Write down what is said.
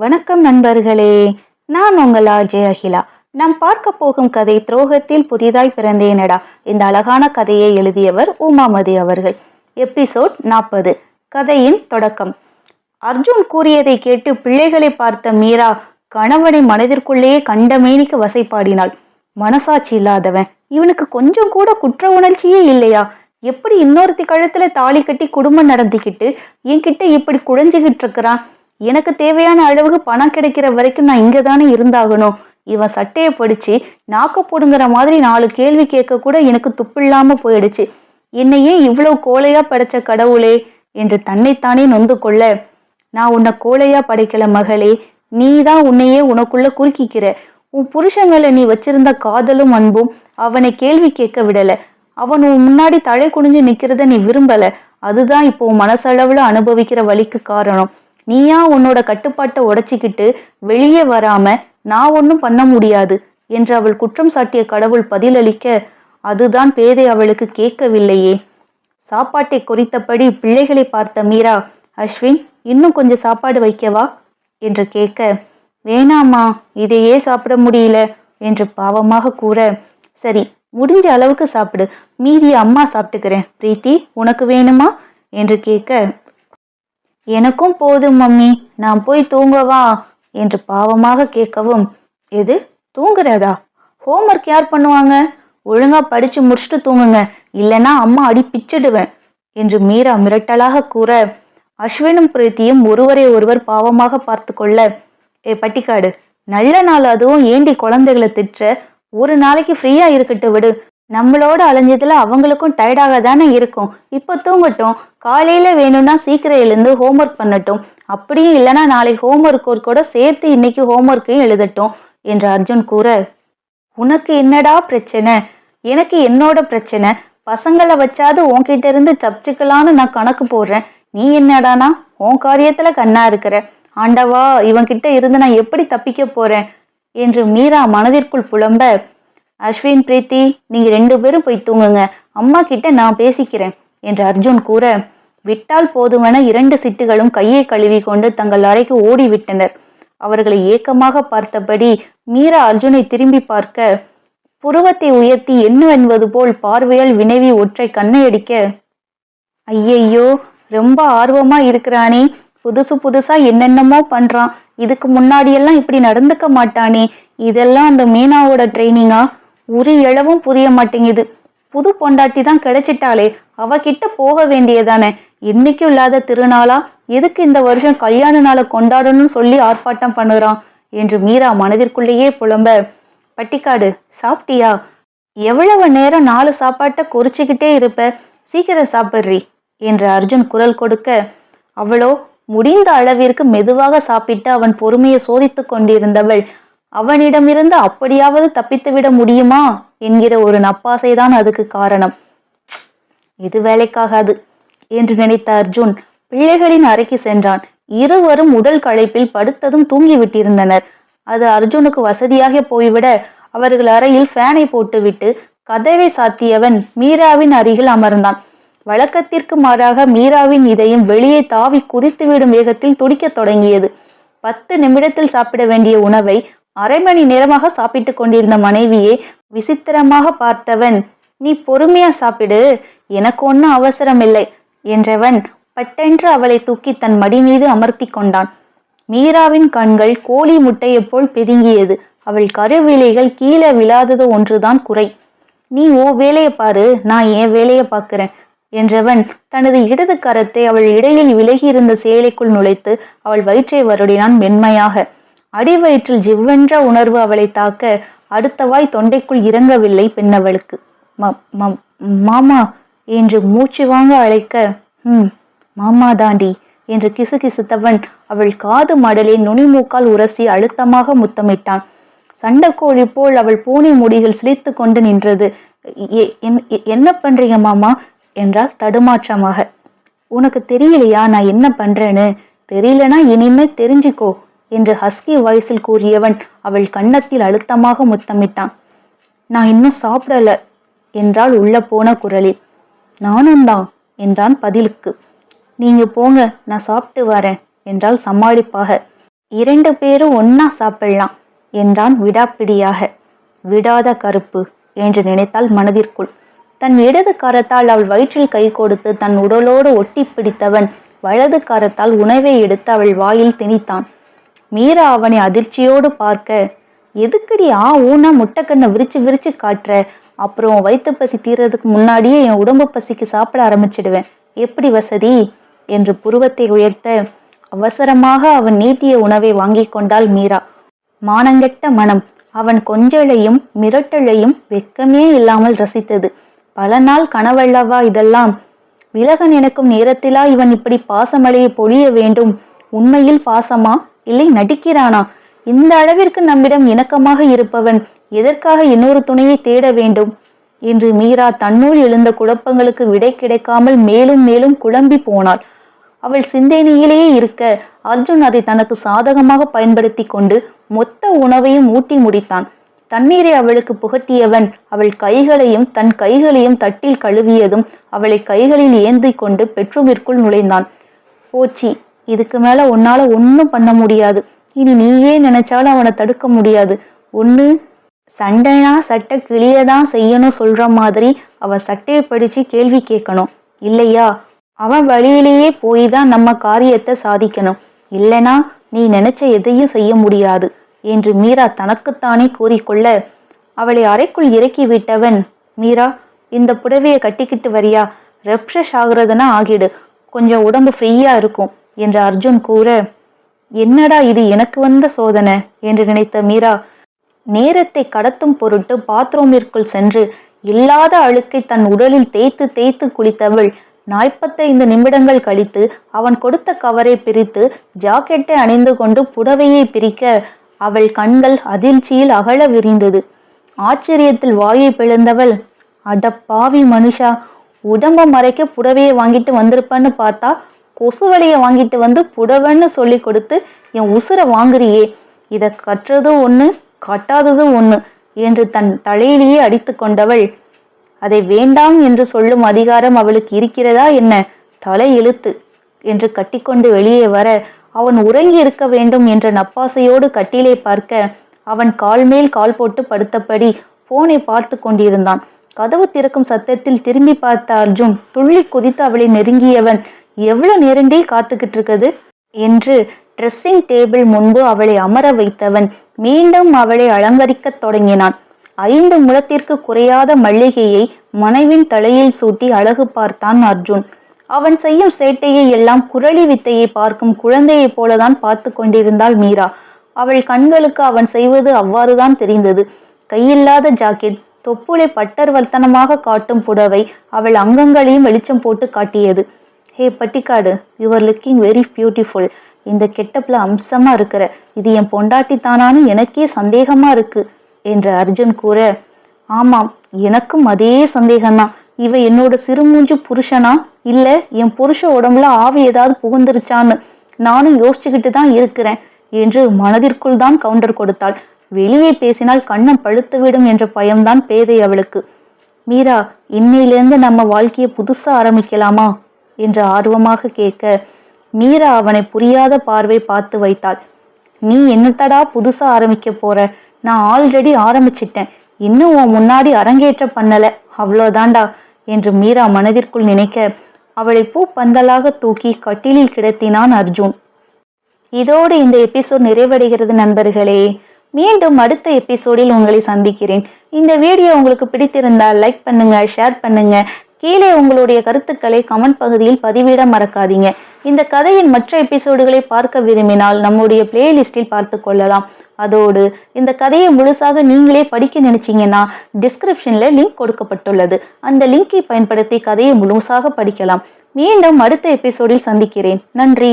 வணக்கம் நண்பர்களே, நான் உங்கள் ஆர்ஜே அகிலா. நாம் பார்க்க போகும் கதை துரோகத்தில் புதிதாய் பிறந்தேனடா. இந்த அழகான கதையை எழுதியவர் உமாமதி அவர்கள். எபிசோட் 40. கதையின் தொடக்கம். அர்ஜுன் கூறியதை கேட்டு பிள்ளைகளை பார்த்த மீரா கணவனை மனதிற்குள்ளேயே கண்டமேனிக்கு வசைப்பாடினாள். மனசாட்சி இல்லாதவன், இவனுக்கு கொஞ்சம் கூட குற்ற உணர்ச்சியே இல்லையா? எப்படி இன்னொருத்தி கழுத்துல தாலி கட்டி குடும்பம் நடத்திக்கிட்டு என்கிட்ட இப்படி குழஞ்சிக்கிட்டு இருக்கிறான்? எனக்கு தேவையான அளவுக்கு பணம் கிடைக்கிற வரைக்கும் நான் இங்க தானே இருந்தாகணும். இவன் சட்டையை படிச்சு நாக்க போடுங்கிற மாதிரி 4 கேள்வி கேட்க கூட எனக்கு துப்பில்லாம போயிடுச்சு. என்னையே இவ்வளவு கோழையா படைச்ச கடவுளே என்று தன்னைத்தானே நொந்து கொள்ள, நான் உன்னை கோழையா படைக்கல மகளே, நீ தான் உன்னையே உனக்குள்ள குறுக்கிக்கிற. உன் புருஷன் மேல நீ வச்சிருந்த காதலும் அன்பும் அவனை கேள்வி கேட்க விடல. அவன் உன் முன்னாடி தலை குனிஞ்சு நிக்கிறத நீ விரும்பல. அதுதான் இப்போ மனசளவுல அனுபவிக்கிற வலிக்கு காரணம். நீயா உன்னோட கட்டுப்பாட்டை உடைச்சிக்கிட்டு வெளியே வராம நான் ஒன்னும் பண்ண முடியாது என்று அவள் குற்றம் சாட்டிய கடவுள் பதிலளிக்க, அதுதான் பேதை அவளுக்கு கேட்கவில்லையே. சாப்பாட்டை குறித்தபடி பிள்ளைகளை பார்த்த மீரா, அஸ்வின், இன்னும் கொஞ்சம் சாப்பாடு வைக்கவா என்று கேட்க, வேணாமா, இதையே சாப்பிட முடியல என்று பாவமாக கூற, சரி, முடிஞ்ச அளவுக்கு சாப்பிடு, மீதியை அம்மா சாப்பிட்டுக்கிறேன். பிரீத்தி, உனக்கு வேணுமா என்று கேட்க, எனக்கும் போதும் மம்மி, நான் போய் தூங்கவா என்று பாவமாக கேட்கவும், எது தூங்குறதா? ஹோம்ஒர்க் யார் பண்ணுவாங்க? ஒழுங்கா படிச்சு முடிச்சுட்டு தூங்குங்க, இல்லைன்னா அம்மா அடி பிச்சிடுவேன் என்று மீரா மிரட்டலாக கூற, அஸ்வினும் பிரீத்தியும் ஒருவரை ஒருவர் பாவமாக பார்த்து கொள்ள, பட்டிக்காடு, நல்ல நாள் அதுவும் ஏண்டி குழந்தைகளை திட்டுற? ஒரு நாளைக்கு ஃப்ரீயா இருக்கட்டு விடு. நம்மளோட அலைஞ்சதுல அவங்களுக்கும் டயர்டாக தானே இருக்கும். இப்போ தூங்கட்டும், காலையில வேணும்னா சீக்கிரம் எழுந்து ஹோம்ஒர்க் பண்ணட்டும். அப்படியும் இல்லைன்னா நாளை ஹோம்ஒர்க் கூட சேர்த்து இன்னைக்கு ஹோம்ஒர்க்கையும் எழுதட்டும் என்று அர்ஜுன் கூற, உனக்கு என்னடா பிரச்சனை? எனக்கு என்னோட பிரச்சனை. பசங்களை வச்சாது உன்கிட்ட இருந்து தப்பிச்சுக்கலான்னு நான் கணக்கு போடுறேன். நீ என்னடானா உன் காரியத்துல கண்ணா இருக்கிற. ஆண்டவா, இவன்கிட்ட இருந்து நான் எப்படி தப்பிக்க போறேன் என்று மீரா மனதிற்குள் புலம்ப, அஸ்வின், பிரீத்தி, நீங்க 2 பேரும் போய் தூங்குங்க, அம்மா கிட்ட நான் பேசிக்கிறேன் என்று அர்ஜுன் கூற, விட்டால் போதுமென 2 சிட்டுகளும் கையை கழுவி கொண்டு தங்கள் அறைக்கு ஓடிவிட்டனர். அவர்களை ஏக்கமாக பார்த்தபடி மீரா அர்ஜுனை திரும்பி பார்க்க, புருவத்தை உயர்த்தி என்னவென்பது போல் பார்வையால் வினவி ஒற்றை கண்ணையடிக்க, ஐயையோ, ரொம்ப ஆர்வமா இருக்கிறானே, புதுசா என்னென்னமோ பண்றான். இதுக்கு முன்னாடியெல்லாம் இப்படி நடந்துக்க மாட்டானே. இதெல்லாம் அந்த மீனாவோட ட்ரைனிங்கா? ஒரு இளவும் புரிய மாட்டேங்குது. புது பொண்டாட்டி தான் கிடைச்சிட்டாலே, அவகிட்ட போக வேண்டியதானே. என்னைக்கும் இல்லாத திருநாளா? எதுக்கு இந்த வருஷம் கல்யாண நாளை கொண்டாடணும்னு சொல்லி ஆர்ப்பாட்டம் பண்ணுறான் என்று மீரா மனதிற்குள்ளேயே புலம்ப, பட்டிக்காடு, சாப்பிட்டியா? எவ்வளவு நேரம் 4 சாப்பாட்டை குறிச்சுக்கிட்டே இருப்ப, சீக்கிரம் சாப்பிட்றி என்று அர்ஜுன் குரல் கொடுக்க, அவளோ முடிந்த அளவிற்கு மெதுவாக சாப்பிட்டு அவன் பொறுமையை சோதித்து கொண்டிருந்தவள், அவனிடமிருந்து அப்படியாவது தப்பித்து விட முடியுமா என்கிற ஒரு நப்பாசைதான் அதுக்கு காரணம். இது வேலைக்காகாது என்று நினைத்த அர்ஜுன் பிள்ளைகளின் அறைக்கு சென்றான். இருவரும் உடல் களைப்பில் படுத்ததும் தூங்கிவிட்டிருந்தனர். அது அர்ஜுனுக்கு வசதியாக போய்விட அவர்கள் அறையில் ஃபேனை போட்டுவிட்டு கதவை சாத்தியவன் மீராவின் அருகில் அமர்ந்தான். வழக்கத்திற்கு மாறாக மீராவின் இதயம் வெளியே தாவி குதித்துவிடும் வேகத்தில் துடிக்க தொடங்கியது. 10 நிமிடத்தில் சாப்பிட வேண்டிய உணவை அரை மணி நேரமாக சாப்பிட்டு கொண்டிருந்த மனைவியை விசித்திரமாக பார்த்தவன், நீ பொறுமையா சாப்பிடு, எனக்கு ஒன்னும் அவசரம் இல்லை என்றவன் பட்டென்று அவளை தூக்கி தன் மடி மீது அமர்த்தி கொண்டான். மீராவின் கண்கள் கோழி முட்டையை போல் பிதுங்கியது. அவள் கருவிழிகள் கீழே விழாதது ஒன்றுதான் குறை. நீ ஓ வேலையை பாரு, நான் என் வேலையை பார்க்கிறேன் என்றவன் தனது இடது கரத்தை அவள் இடையில் விலகி இருந்த சேலைக்குள் நுழைத்து அவள் வயிற்றை வருடினான் மென்மையாக. அடிவயிற்றில் ஜிவ்வென்ற உணர்வு அவளை தாக்க அடுத்த வாய் தொண்டைக்குள் இறங்கவில்லை பெண்ணவளுக்கு. மாமா என்று மூச்சு வாங்க அழைக்க, மாமா தாண்டி என்று கிசுகிசுத்தவன் அவள் காது மடலை நுனிமூக்கால் உரசி அழுத்தமாக முத்தமிட்டான். சண்டைக்கோழி போல் அவள் பூனை முடிகள் சிரித்து கொண்டு நின்றது. என்ன பண்றீங்க மாமா என்றால் தடுமாற்றமாக. உனக்கு தெரியலையா நான் என்ன பண்றேன்னு? தெரியலனா இனிமே தெரிஞ்சுக்கோ என்று ஹஸ்கி வாய்ஸில் கூறியவன் அவள் கன்னத்தில் அழுத்தமாக முத்தமிட்டான். நான் இன்னும் சாப்பிடல என்றால் உள்ள போன குரலில். நானும் தான் என்றான் பதிலுக்கு. நீங்க போங்க, நான் சாப்பிட்டு வரேன் என்றால் சமாளிப்பாக. 2 பேரும் ஒன்னா சாப்பிடலாம் என்றான் விடாப்பிடியாக. விடாத கருப்பு என்று நினைத்தாள் மனதிற்குள். தன் இடது கரத்தால் அவள் வயிற்றில் கை கொடுத்து தன் உடலோடு ஒட்டி பிடித்தவன் வலது கரத்தால் உணவை எடுத்து அவள் வாயில் திணித்தான். மீரா அவனை அதிர்ச்சியோடு பார்க்க, எதுக்கடி ஊனா முட்டைக்கண்ணை விரிச்சு விரிச்சு காட்டுற? அப்புறம் வயிற்று பசி தீர்றதுக்கு முன்னாடியே என் உடம்பு பசிக்கு சாப்பிட ஆரம்பிச்சிடுவேன். எப்படி வசதி என்று புருவத்தை உயர்த்த அவசரமாக அவன் நீட்டிய உணவை வாங்கி கொண்டாள் மீரா. மானங்கெட்ட மனம் அவன் கொஞ்சலையும் மிரட்டலையும் வெக்கமே இல்லாமல் ரசித்தது. பல நாள் கனவல்லவா இதெல்லாம்? விலக நினைக்கும் நேரத்திலா இவன் இப்படி பாசமழையை பொழிய வேண்டும்? உண்மையில் பாசமா இல்லை நடிக்கிறானா? இந்த அளவிற்கு நம்மிடம் இணக்கமாக இருப்பவன் எதற்காக இன்னொரு துணையை தேட வேண்டும் என்று மீரா தன்னுள் எழுந்த குழப்பங்களுக்கு விடை கிடைக்காமல் மேலும் மேலும் குழம்பி போனாள். அவள் சிந்தனையிலேயே இருக்க அர்ஜுன் அதை தனக்கு சாதகமாக பயன்படுத்தி கொண்டு மொத்த உணவையும் ஊட்டி முடித்தான். தண்ணீரை அவளுக்கு புகட்டியவன் அவள் கைகளையும் தன் கைகளையும் தட்டில் கழுவியதும் அவளை கைகளில் ஏந்தி கொண்டு பெட்ரூமிற்குள் நுழைந்தான். போச்சி, இதுக்கு மேல உன்னால ஒன்னும் பண்ண முடியாது. இனி நீயே நினைச்சாலும் அவனை தடுக்க முடியாது. ஒண்ணு சண்டைனா சட்டை கிளியதான் செய்யணும் சொல்ற மாதிரி அவன் சட்டையை படிச்சு கேள்வி கேட்கணும். இல்லையா அவன் வழியிலேயே போய் தான் நம்ம காரியத்தை சாதிக்கணும். இல்லைனா நீ நினைச்ச எதையும் செய்ய முடியாது என்று மீரா தனக்குத்தானே கூறிக்கொள்ள அவளை அறைக்குள் இறக்கி விட்டவன், மீரா இந்த புடவையை கட்டிக்கிட்டு வரியா? ரெப்ரெஷ் ஆகுறதுனா ஆகிடு, கொஞ்சம் உடம்பு ஃப்ரீயா இருக்கும் என்று அர்ஜுன் கூற, என்னடா இது எனக்கு வந்த சோதனை என்று நினைத்த மீரா நேரத்தை கடத்தும் பொருட்டு பாத்ரூமிற்குள் சென்று இல்லாத அழுக்கை தன் உடலில் தேய்த்து தேய்த்து குளித்தவள் 45 நிமிடங்கள் கழித்து அவன் கொடுத்த கவரை பிரித்து ஜாக்கெட்டை அணிந்து கொண்டு புடவையை பிரிக்க அவள் கண்கள் அதிர்ச்சியில் அகல விரிந்தது. ஆச்சரியத்தில் வாயை பிளந்தவள், அட பாவி மனுஷா, உடம்ப மறைக்க புடவையை வாங்கிட்டு வந்திருப்பன்னு பார்த்தா கொசுவலையை வாங்கிட்டு வந்து புடவைன்னு சொல்லி கொடுத்து என் உசுரை வாங்குறியே. இதை கற்றதும் ஒண்ணு கட்டாததும் ஒண்ணு என்று தன் தலையிலேயே அடித்து கொண்டவள், அதை வேண்டாம் என்று சொல்லும் அதிகாரம் அவளுக்கு இருக்கிறதா என்ன? தலை இழுத்து என்று கட்டிக்கொண்டு வெளியே வர அவன் உறங்கி இருக்க வேண்டும் என்ற நப்பாசையோடு கட்டிலை பார்க்க அவன் கால் மேல் கால் போட்டு படுத்தபடி போனை பார்த்து கொண்டிருந்தான். கதவு திறக்கும் சத்தத்தில் திரும்பி பார்த்த அர்ஜுன் துள்ளி குதித்து அவளை நெருங்கியவன், எவ்வளவு நேரண்டே காத்துக்கிட்டு இருக்குது என்று ட்ரெஸ்ஸிங் டேபிள் முன்பு அவளை அமர வைத்தவன் மீண்டும் அவளை அலங்கரிக்க தொடங்கினான். 5 முழத்திற்கு குறையாத மல்லிகையை மனைவின் தலையில் சூட்டி அழகு பார்த்தான் அர்ஜுன். அவன் செய்யும் சேட்டையை எல்லாம் குரளி வித்தையை பார்க்கும் குழந்தையைப் போலதான் பார்த்து கொண்டிருந்தாள் மீரா. அவள் கண்களுக்கு அவன் செய்வது அவ்வாறுதான் தெரிந்தது. கையில்லாத ஜாக்கெட், தொப்புளை பட்டர் வர்த்தனமாக காட்டும் புடவை அவள் அங்கங்களையும் வெளிச்சம் போட்டு காட்டியது. ஹே பட்டிக்காடு, you are looking very beautiful. இந்த கெட்டப்ல அம்சமா இருக்கிற, இது என் பொண்டாட்டி தானான்னு எனக்கே சந்தேகமா இருக்கு என்று அர்ஜுன் கூற, ஆமாம் எனக்கும் அதே சந்தேகம்தான். இவ என்னோட சிறுமூஞ்சு புருஷனா இல்ல என் புருஷ உடம்புல ஆவி ஏதாவது புகுந்துருச்சான்னு நானும் யோசிச்சுக்கிட்டு தான் இருக்கிறேன் என்று மனதிற்குள் தான் கவுண்டர் கொடுத்தாள். வெளியே பேசினால் கண்ணம் பழுத்துவிடும் என்ற பயம்தான் பேதை அவளுக்கு. மீரா, இன்னையிலிருந்து நம்ம வாழ்க்கையை புதுசா ஆரம்பிக்கலாமா என்று ஆர்வமாக கேட்க மீரா அவனை புரியாத பார்வை பார்த்து வைத்தாள். நீ என்னத்தடா புதுசா ஆரம்பிக்க போற? நான் ஆல்ரெடி ஆரம்பிச்சிட்டேன், இன்னும் உன் முன்னாடி அரங்கேற்ற பண்ணல, அவ்வளோதாண்டா என்று மீரா மனதிற்குள் நினைக்க அவளை பூ பந்தலாக தூக்கி கட்டிலில் கிடத்தினான் அர்ஜுன். இதோடு இந்த எபிசோட் நிறைவடைகிறது நண்பர்களே. மீண்டும் அடுத்த எபிசோடில் உங்களை சந்திக்கிறேன். இந்த வீடியோ உங்களுக்கு பிடித்திருந்தால் லைக் பண்ணுங்க, ஷேர் பண்ணுங்க. கீழே உங்களுடைய கருத்துக்களை கமெண்ட் பகுதியில் பதிவிட மறக்காதீங்க. இந்த கதையின் மற்ற எபிசோடுகளை பார்க்க விரும்பினால் நம்முடைய பிளேலிஸ்டில் பார்த்து கொள்ளலாம். அதோடு இந்த கதையை முழுசாக நீங்களே படிக்க நினைச்சீங்கன்னா டிஸ்கிரிப்ஷன்ல லிங்க் கொடுக்கப்பட்டுள்ளது. அந்த லிங்கை பயன்படுத்தி கதையை முழுசாக படிக்கலாம். மீண்டும் அடுத்த எபிசோடில் சந்திக்கிறேன். நன்றி.